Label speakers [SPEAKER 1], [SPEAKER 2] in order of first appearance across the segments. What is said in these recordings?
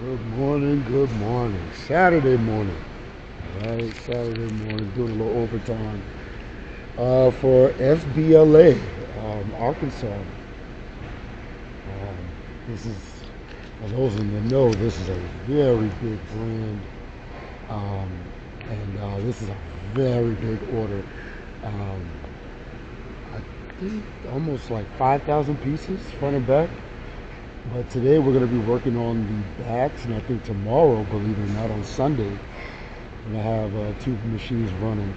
[SPEAKER 1] Good morning, good morning. Saturday morning. Right, Saturday morning, doing a little overtime. For FBLA, Arkansas. This is, for those in the know, this is a very big brand. Um, and this is a very big order. Um, I think almost like 5,000 pieces, front and back. But today we're going to be working on the backs, and I think tomorrow, believe it or not, on Sunday, we're going to have two machines running,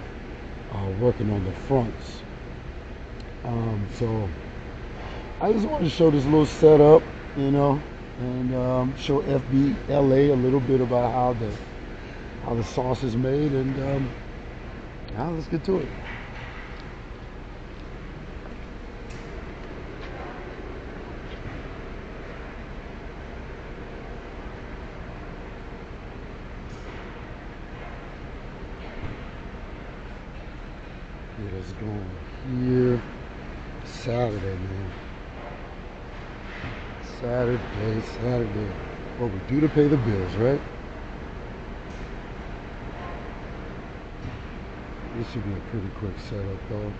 [SPEAKER 1] working on the fronts. So I just wanted to show this little setup, and show FBLA a little bit about how the sauce is made, and now let's get to it. Get us going here. Saturday, man. Saturday. Well, we do to pay the bills, right? This should be a pretty quick setup, though.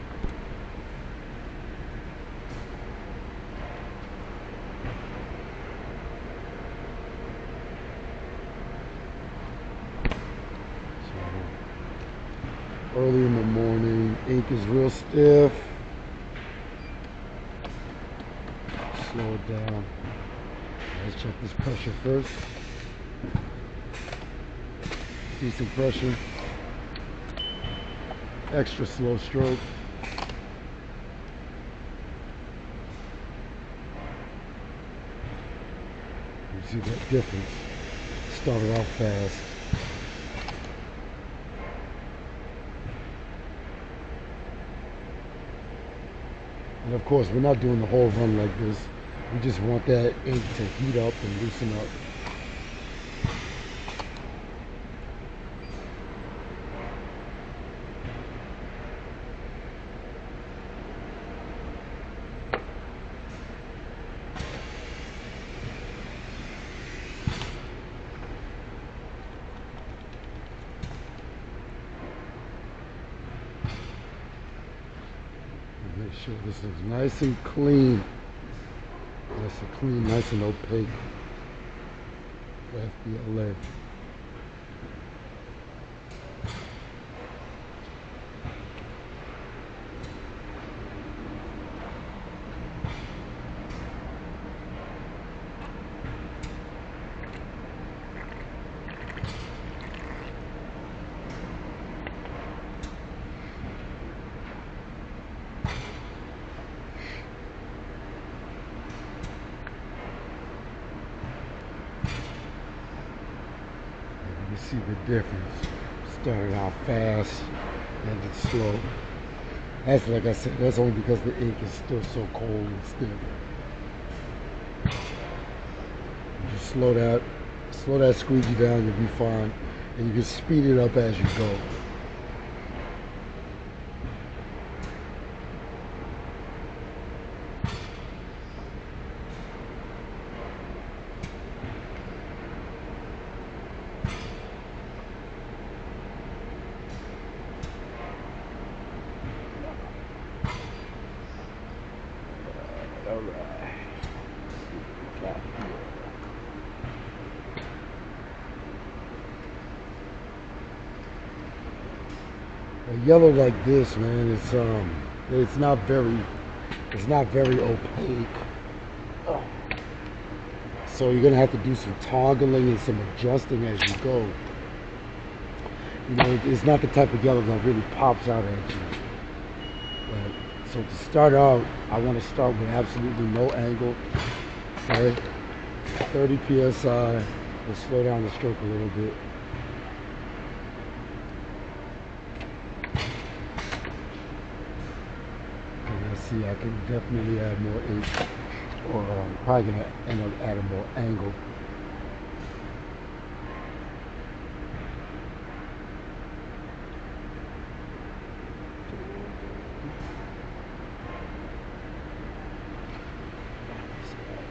[SPEAKER 1] So, early in the morning, ink is real stiff. Slow it down. Let's check this pressure first. Decent pressure. Extra slow stroke. You see that difference. Started off fast. And of course, we're not doing the whole run like this. We just want that ink to heat up and loosen up. Make sure this looks nice and clean. Nice and clean, nice and opaque for FBLA. You see the difference. Started out fast, ended slow. That's like I said, that's only because the ink is still so cold and stiff. Just slow that squeegee down, you'll be fine. And you can speed it up as you go. Alright. A yellow like this, man, it's not very opaque. So you're gonna have to do some toggling and some adjusting as you go. It's not the type of yellow that really pops out at you. But so to start out, I want to start with absolutely no angle. Okay, 30 psi. We'll slow down the stroke a little bit. And I see I can definitely add more ink, or I'm probably gonna end up adding more angle.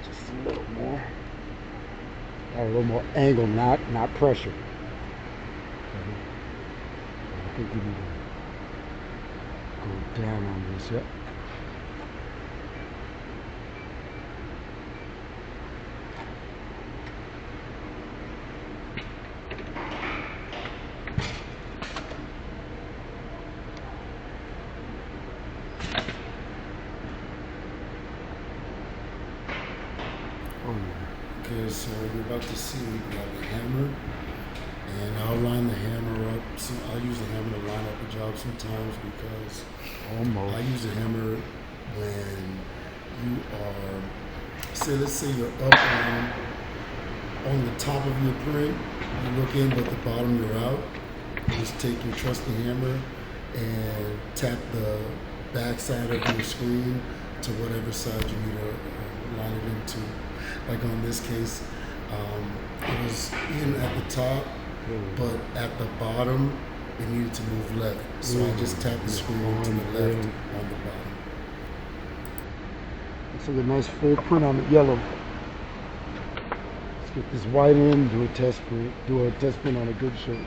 [SPEAKER 1] Just a little more. Got a little more angle, not pressure. Okay. I think we need to go down on this. Yep. Oh yeah.
[SPEAKER 2] Okay, so we're about to see we got the hammer, and I'll line the hammer up. So I'll use the hammer to line up a job sometimes because
[SPEAKER 1] Almost.
[SPEAKER 2] I use a hammer when you are, say, let's say you're up on the top of your print, you look in, but the bottom you're out. You just take your trusty hammer and tap the back side of your screen to whatever side you need to line it into. Like on this case, it was in at the top, but at the bottom, it needed to move left. So I just tapped the screen to the left on the bottom.
[SPEAKER 1] Looks like a nice full print on the yellow. Let's get this white in, do a test print. Do a test print on a good shirt.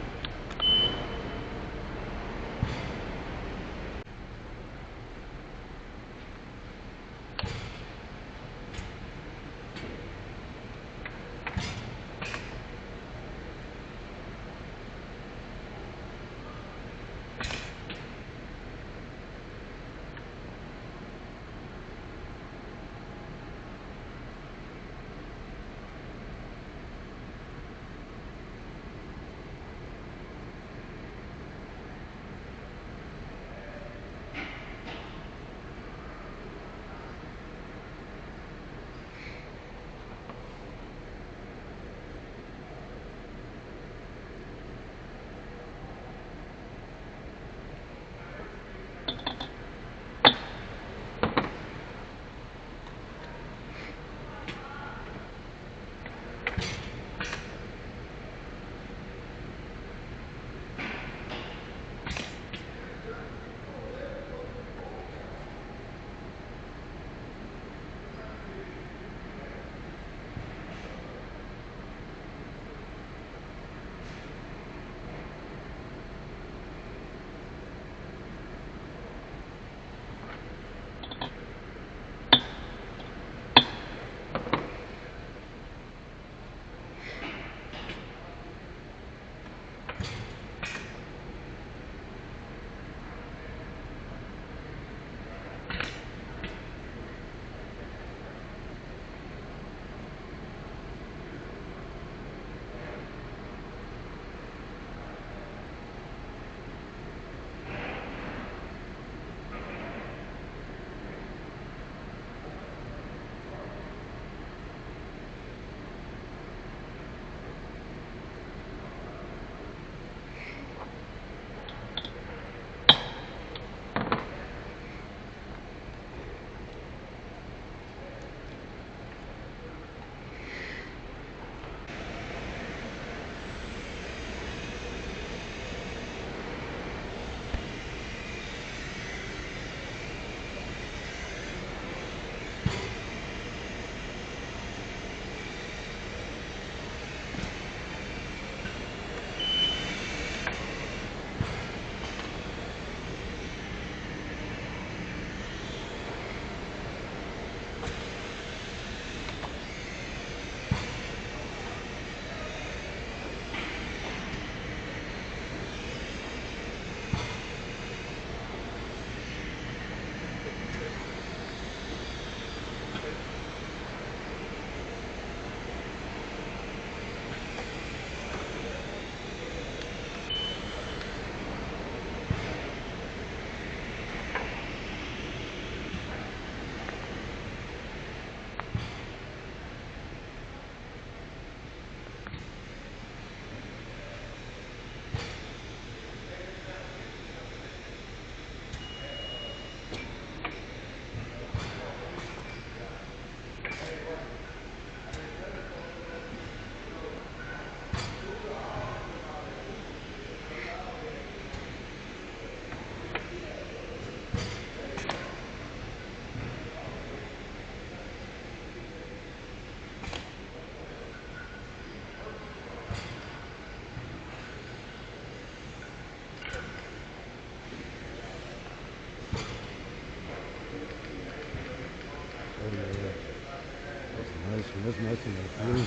[SPEAKER 1] That's nice and that blue.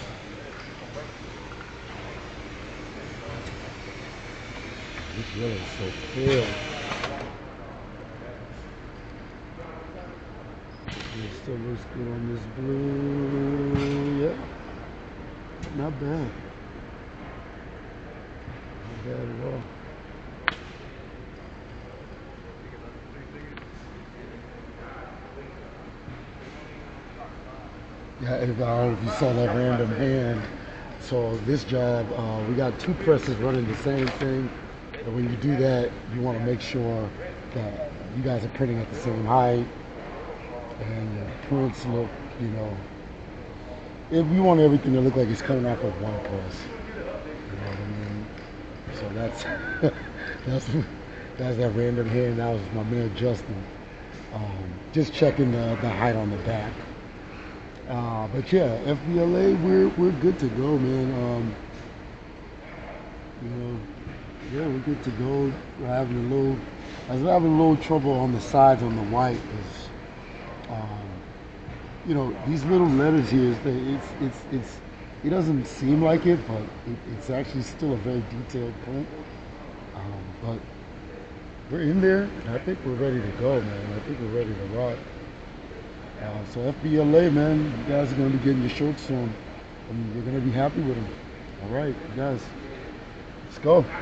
[SPEAKER 1] This yellow is so pale. It still looks good on this blue. Yeah, not bad. Not bad at all. Yeah, if, I don't know if you saw that random hand. So this job, we got two presses running the same thing. And when you do that, you want to make sure that you guys are printing at the same height and your prints look, you know, if you want everything to look like it's coming off of one press. You know what I mean? So that's that's that random hand. That was my man Justin. Just checking the height on the back. But yeah, FBLA, we're good to go, man. You know, yeah, we're good to go. I was having a little trouble on the sides on the white because, um, you know, these little letters here, it doesn't seem like it, but it's actually still a very detailed print. But we're in there, and I think we're ready to go, man. I think we're ready to rock. So FBLA, man, you guys are going to be getting your shirts soon, and you're going to be happy with them. All right, you guys, let's go.